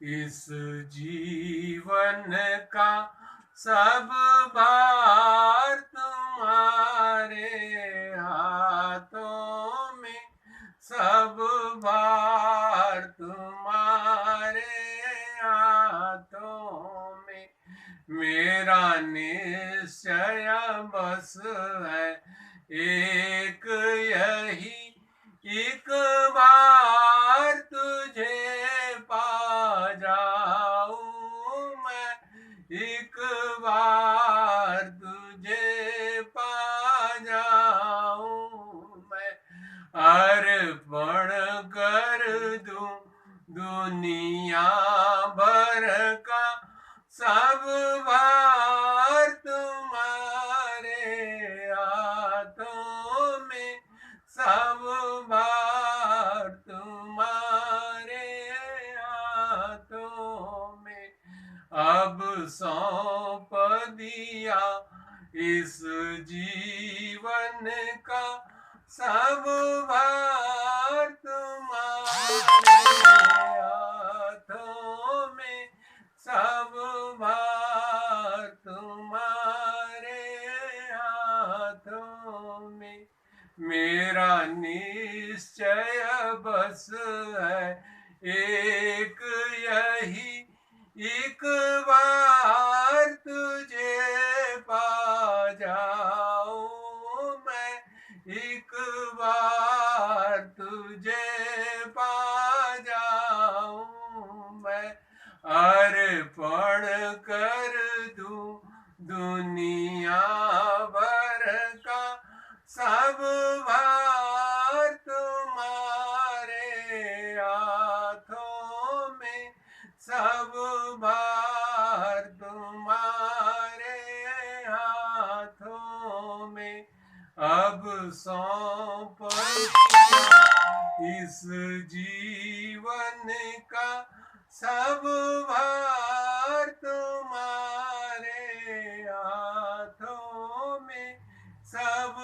इस जीवन का सब भार तुम्हारे हाथों में, सब भार तुम्हारे हाथों में। मेरा निश्चय बस है एक यही, एक बार तुझे पा जाऊं मैं, एक बार तुझे पा जाऊं मैं। अर्पण कर दूं दुनिया भर का सब भार तुम्हारे हाथों में, सब भार तुम्हारे हाथों में। अब सौंप दिया इस जीवन का सब भार तुम्हारे हाथों में, सब भार तुम्हारे हाथों में। मेरा निश्चय बस है एक यही, एक बार तुझे पा जाऊं मैं, एक बार तुझे पा जाऊं मैं। अर्पण कर दूं दुनिया भर का सब भार तुम्हारे हाथों में, सब भार तुम्हारे हाथों में। अब सौंप दिया इस जीवन का सब भार तुम्हारे हाथों में, सब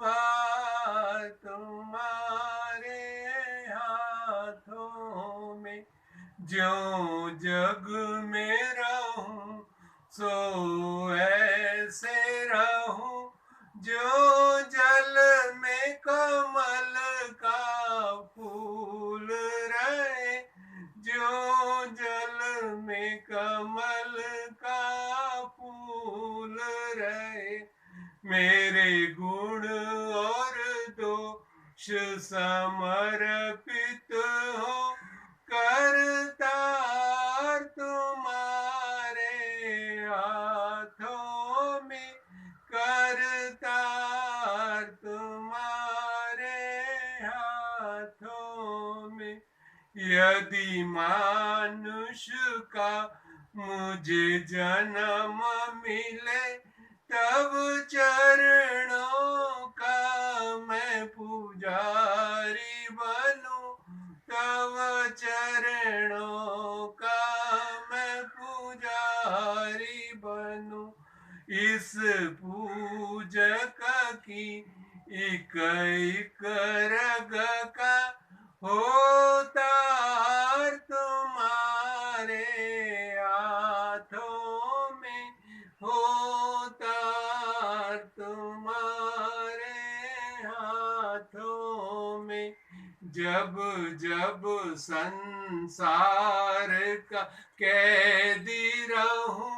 भार तुम्हारे हाथों में। जो जग में रहूं सो ऐसे रहूं, जो जल में कमल का फूल रहे, जो जल में कमल का फूल रहे। मेरे गुण और दोष समर्पित हो करतार तुम्हारे हाथों में, करतार तुम्हारे हाथों में। यदि मानुष का मुझे जन्म मिले, तब चरणों का मैं पुजारी बनूं, तब चरणों का मैं पुजारी बनूं। इस पूजक की एक एक रग का होतार तुम्हारे हाथों में, होतार तुम्हारे हाथों में। जब जब संसार का कैदी रहूं,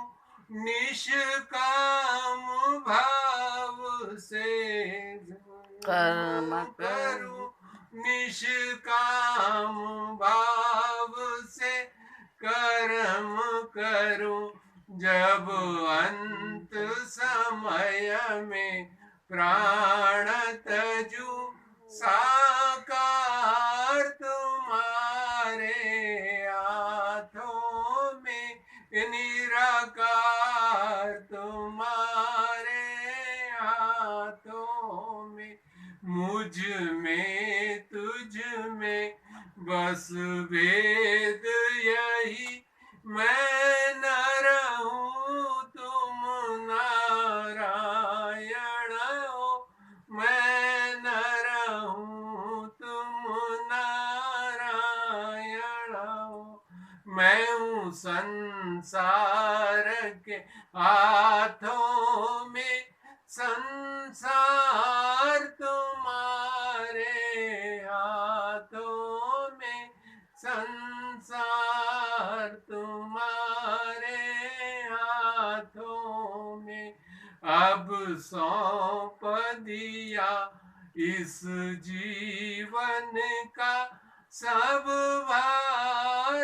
निष्काम भाव से कर्म करूं, निष्काम भाव से कर्म करूं। जब अंत समय में प्राण तजूं, साकार तुम्हारे हाथों में, निराकार तुम्हारे हाथों में। मुझ में तुझ में बस भेद यही, मैं नर हूँ तुम नारायण हो, मैं नर हूँ तुम नारायण हो। मैं हूँ संसार के हाथों में, संसार तुम्हारे हाथों में, संसार तुम्हारे हाथों में। अब सौंप दिया इस जीवन का सब भार